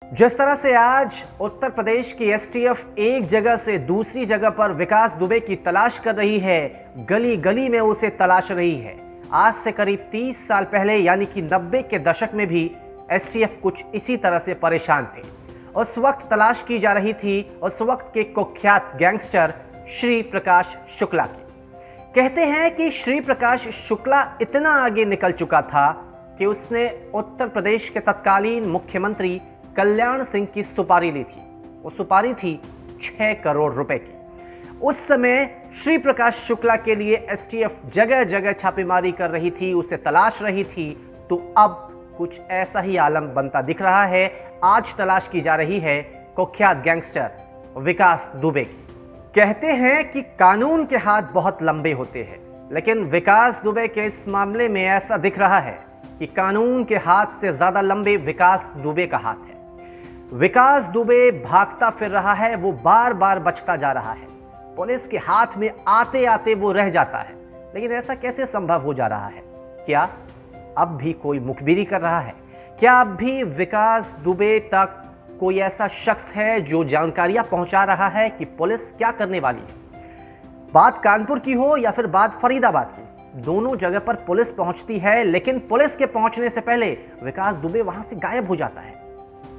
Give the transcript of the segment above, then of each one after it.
जिस तरह से आज उत्तर प्रदेश की एसटीएफ एक जगह से दूसरी जगह पर विकास दुबे की तलाश कर रही है, गली गली में उसे तलाश रही है। आज से करीब 30 साल पहले यानी कि 90 के दशक में भी एसटीएफ कुछ इसी तरह से परेशान थे। उस वक्त तलाश की जा रही थी उस वक्त के कुख्यात गैंगस्टर श्री प्रकाश शुक्ला की। कहते हैं कि श्री प्रकाश शुक्ला इतना आगे निकल चुका था कि उसने उत्तर प्रदेश के तत्कालीन मुख्यमंत्री कल्याण सिंह की सुपारी ली थी। वो सुपारी थी 6 करोड़ रुपए की। उस समय श्री प्रकाश शुक्ला के लिए एसटीएफ जगह जगह छापेमारी कर रही थी, उसे तलाश रही थी। तो अब कुछ ऐसा ही आलम बनता दिख रहा है। आज तलाश की जा रही है कुख्यात गैंगस्टर विकास दुबे की। कहते हैं कि कानून के हाथ बहुत लंबे होते हैं, लेकिन विकास दुबे के इस मामले में ऐसा दिख रहा है कि कानून के हाथ से ज्यादा लंबे विकास दुबे का हाथ है। विकास दुबे भागता फिर रहा है, वो बार बार बचता जा रहा है। पुलिस के हाथ में आते आते वो रह जाता है। लेकिन ऐसा कैसे संभव हो जा रहा है? क्या अब भी कोई मुखबिरी कर रहा है? क्या अब भी विकास दुबे तक कोई ऐसा शख्स है जो जानकारियां पहुंचा रहा है कि पुलिस क्या करने वाली है? बात कानपुर की हो या फिर बात फरीदाबाद की, दोनों जगह पर पुलिस पहुंचती है, लेकिन पुलिस के पहुंचने से पहले विकास दुबे वहां से गायब हो जाता है।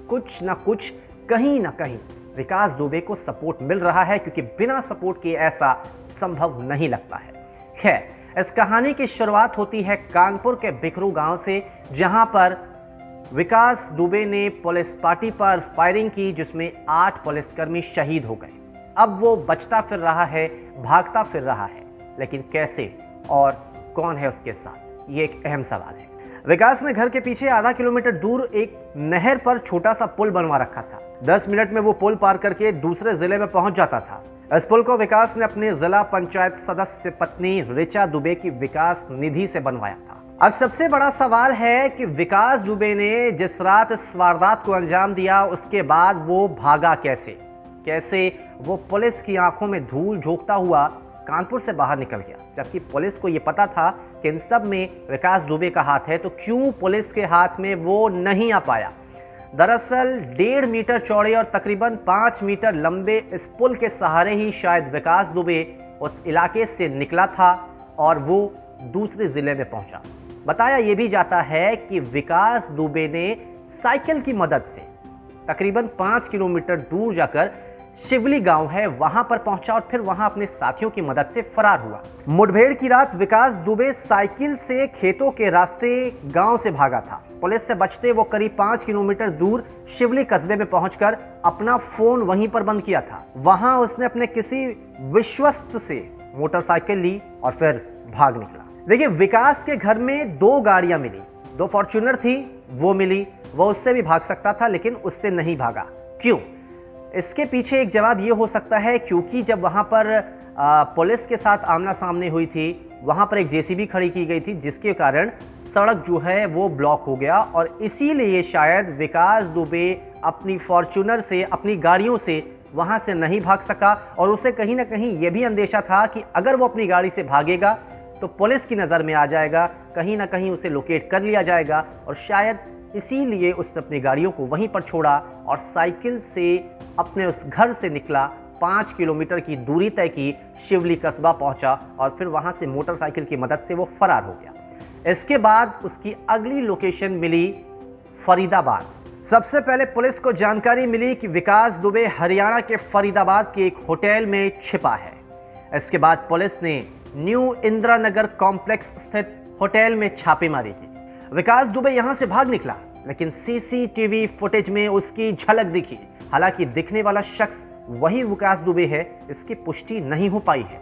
कुछ ना कुछ कहीं ना कहीं विकास दुबे को सपोर्ट मिल रहा है, क्योंकि बिना सपोर्ट के ऐसा संभव नहीं लगता है। खैर, इस कहानी की शुरुआत होती है कानपुर के बिकरू गांव से, जहां पर विकास दुबे ने पुलिस पार्टी पर फायरिंग की, जिसमें 8 पुलिसकर्मी शहीद हो गए। अब वो बचता फिर रहा है, भागता फिर रहा है, लेकिन कैसे और कौन है उसके साथ, ये एक अहम सवाल है। विकास ने घर के पीछे आधा किलोमीटर दूर एक नहर पर छोटा सा पुल बनवा रखा था। 10 मिनट में वो पुल पार करके दूसरे जिले में पहुंच जाता था। इस पुल को विकास ने अपने जिला पंचायत सदस्य पत्नी ऋचा दुबे की विकास निधि से बनवाया था। अब सबसे बड़ा सवाल है कि विकास दुबे ने जिस रात इस वारदात को अंजाम दिया, उसके बाद वो भागा कैसे? कैसे वो पुलिस की आंखों में धूल झोंकता हुआ कानपुर से बाहर निकल गया? जबकि पुलिस को यह पता था कि इन सब में विकास दुबे का हाथ है, तो क्यों पुलिस के हाथ में वो नहीं आ पाया? दरअसल 1.5 मीटर चौड़े और तकरीबन 5 मीटर लंबे इस पुल के सहारे ही शायद विकास दुबे उस इलाके से निकला था और वो दूसरे जिले में पहुंचा। बताया यह भी जाता है कि विकास दुबे ने साइकिल की मदद से तकरीबन 5 किलोमीटर दूर जाकर शिवली गांव है, वहां पर पहुंचा और फिर वहां अपने साथियों की मदद से फरार हुआ। मुठभेड़ की रात विकास दुबे साइकिल से खेतों के रास्ते गांव से भागा था। पुलिस से बचते वो करीब 5 किलोमीटर दूर शिवली कस्बे में पहुंचकर अपना फोन वहीं पर बंद किया था। वहां उसने अपने किसी विश्वस्त से मोटरसाइकिल ली और फिर भाग निकला। देखिए, विकास के घर में 2 गाड़ियां मिली, 2 फॉर्च्यूनर थी, वो मिली। वो उससे भी भाग सकता था, लेकिन उससे नहीं भागा। क्यों? इसके पीछे एक जवाब ये हो सकता है क्योंकि जब वहां पर पुलिस के साथ आमना सामने हुई थी, वहां पर एक जेसीबी खड़ी की गई थी, जिसके कारण सड़क जो है वो ब्लॉक हो गया और इसीलिए शायद विकास दुबे अपनी फॉर्च्यूनर से, अपनी गाड़ियों से वहां से नहीं भाग सका। और उसे कहीं ना कहीं यह भी अंदेशा था कि अगर वो अपनी गाड़ी से भागेगा तो पुलिस की नज़र में आ जाएगा, कहीं ना कहीं उसे लोकेट कर लिया जाएगा, और शायद इसीलिए उसने अपनी गाड़ियों को वहीं पर छोड़ा और साइकिल से अपने उस घर से निकला, 5 किलोमीटर की दूरी तय की, शिवली कस्बा पहुंचा और फिर वहां से मोटरसाइकिल की मदद से वो फरार हो गया। इसके बाद उसकी अगली लोकेशन मिली फरीदाबाद। सबसे पहले पुलिस को जानकारी मिली कि विकास दुबे हरियाणा के फरीदाबाद के एक होटल में छिपा है। इसके बाद पुलिस ने न्यू इंदिरा नगर कॉम्प्लेक्स स्थित होटल में छापेमारी की। विकास दुबे यहां से भाग निकला, लेकिन सीसीटीवी फुटेज में उसकी झलक दिखी। हालांकि दिखने वाला शख्स वही विकास दुबे है, इसकी पुष्टि नहीं हो पाई है।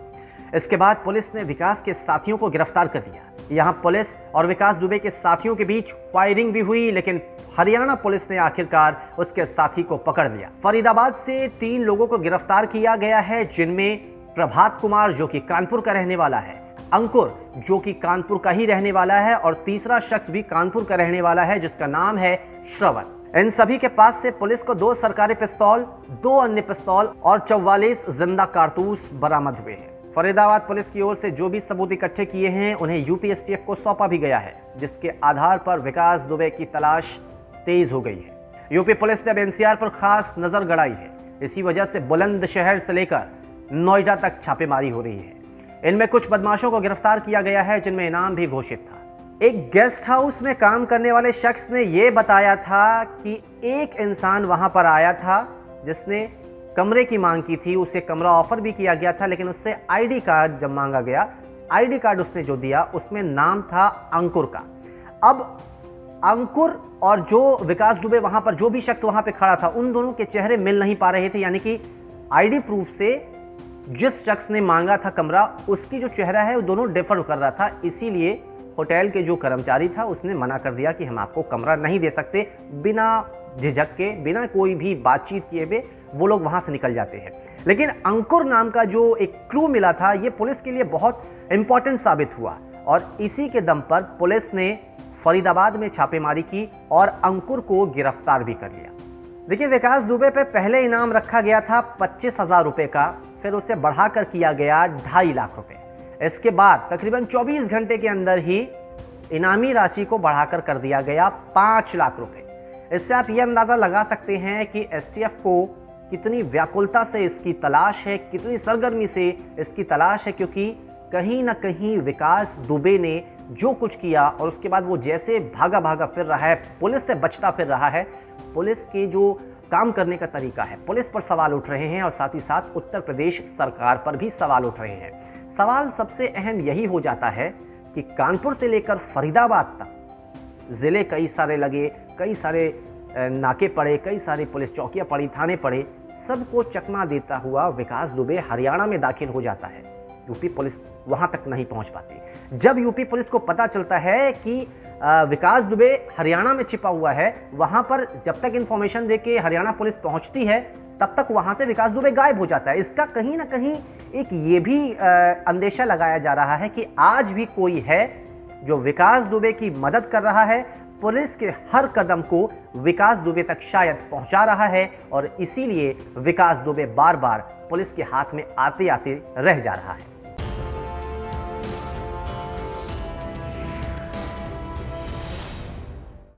इसके बाद पुलिस ने विकास के साथियों को गिरफ्तार कर लिया। यहां पुलिस और विकास दुबे के साथियों के बीच फायरिंग भी हुई, लेकिन हरियाणा पुलिस ने आखिरकार उसके साथी को पकड़ लिया। फरीदाबाद से 3 लोगों को गिरफ्तार किया गया है, जिनमें प्रभात कुमार जो कि कानपुर का रहने वाला है, अंकुर जो कि कानपुर का ही रहने वाला है, और तीसरा शख्स भी कानपुर का रहने वाला है जिसका नाम है श्रवण। इन सभी के पास से पुलिस को 2 सरकारी पिस्तौल, 2 अन्य पिस्तौल और 44 जिंदा कारतूस बरामद हुए हैं। फरीदाबाद पुलिस की ओर से जो भी सबूत इकट्ठे किए हैं उन्हें यूपीएसटीएफ को सौंपा भी गया है, जिसके आधार पर विकास दुबे की तलाश तेज हो गई है। यूपी पुलिस ने अब एनसीआर पर खास नजर गड़ाई है। इसी वजह से बुलंदशहर से लेकर नोएडा तक छापेमारी हो रही है। इनमें कुछ बदमाशों को गिरफ्तार किया गया है जिनमें इनाम भी घोषित था। एक गेस्ट हाउस में काम करने वाले शख्स ने यह बताया था कि एक इंसान वहां पर आया था जिसने कमरे की मांग की थी, उसे कमरा ऑफर भी किया गया था, लेकिन उससे आईडी कार्ड जब मांगा गया, आईडी कार्ड उसने जो दिया उसमें नाम था अंकुर का। अब अंकुर और जो विकास दुबे वहां पर जो भी शख्स वहां पे खड़ा था, उन दोनों के चेहरे मिल नहीं पा रहे थे, यानी कि आईडी प्रूफ से जिस शख्स ने मांगा था कमरा, उसकी जो चेहरा है वो दोनों डिफर कर रहा था। इसीलिए होटल के जो कर्मचारी था उसने मना कर दिया कि हम आपको कमरा नहीं दे सकते। बिना झिझक के, बिना कोई भी बातचीत किए हुए वो लोग वहां से निकल जाते हैं। लेकिन अंकुर नाम का जो एक क्लू मिला था, ये पुलिस के लिए बहुत इंपॉर्टेंट साबित हुआ और इसी के दम पर पुलिस ने फरीदाबाद में छापेमारी की और अंकुर को गिरफ्तार भी कर लिया। देखिए, विकास दुबे पे पहले इनाम रखा गया था 25,000 रुपए का, फिर उसे बढ़ाकर किया गया 2.5 लाख रुपए। इसके बाद तकरीबन 24 घंटे के अंदर ही इनामी राशि को बढ़ाकर कर दिया गया 5 लाख रुपए। इससे आप यह अंदाजा लगा सकते हैं कि एसटीएफ को कितनी व्याकुलता से इसकी तलाश है, कितनी सरगर्मी से इसकी तलाश है, क्योंकि कहीं ना कहीं विकास दुबे ने जो कुछ किया और उसके बाद वो जैसे भागा भागा फिर रहा है, पुलिस से बचता फिर रहा है, पुलिस के जो काम करने का तरीका है, पुलिस पर सवाल उठ रहे हैं और साथ ही साथ उत्तर प्रदेश सरकार पर भी सवाल उठ रहे हैं। सवाल सबसे अहम यही हो जाता है कि कानपुर से लेकर फरीदाबाद तक जिले कई सारे लगे, कई सारे नाके पड़े, कई सारी पुलिस चौकियां पड़ी, थाने पड़े, सबको चकमा देता हुआ विकास दुबे हरियाणा में दाखिल हो जाता है। यूपी पुलिस वहां तक नहीं पहुंच पाती। जब यूपी पुलिस को पता चलता है कि विकास दुबे हरियाणा में छिपा हुआ है, वहां पर जब तक इंफॉर्मेशन देके हरियाणा पुलिस पहुंचती है तब तक वहां से विकास दुबे गायब हो जाता है। इसका कहीं ना कहीं एक ये भी अंदेशा लगाया जा रहा है कि आज भी कोई है जो विकास दुबे की मदद कर रहा है, पुलिस के हर कदम को विकास दुबे तक शायद पहुंचा रहा है और इसीलिए विकास दुबे बार बार पुलिस के हाथ में आते आते रह जा रहा है।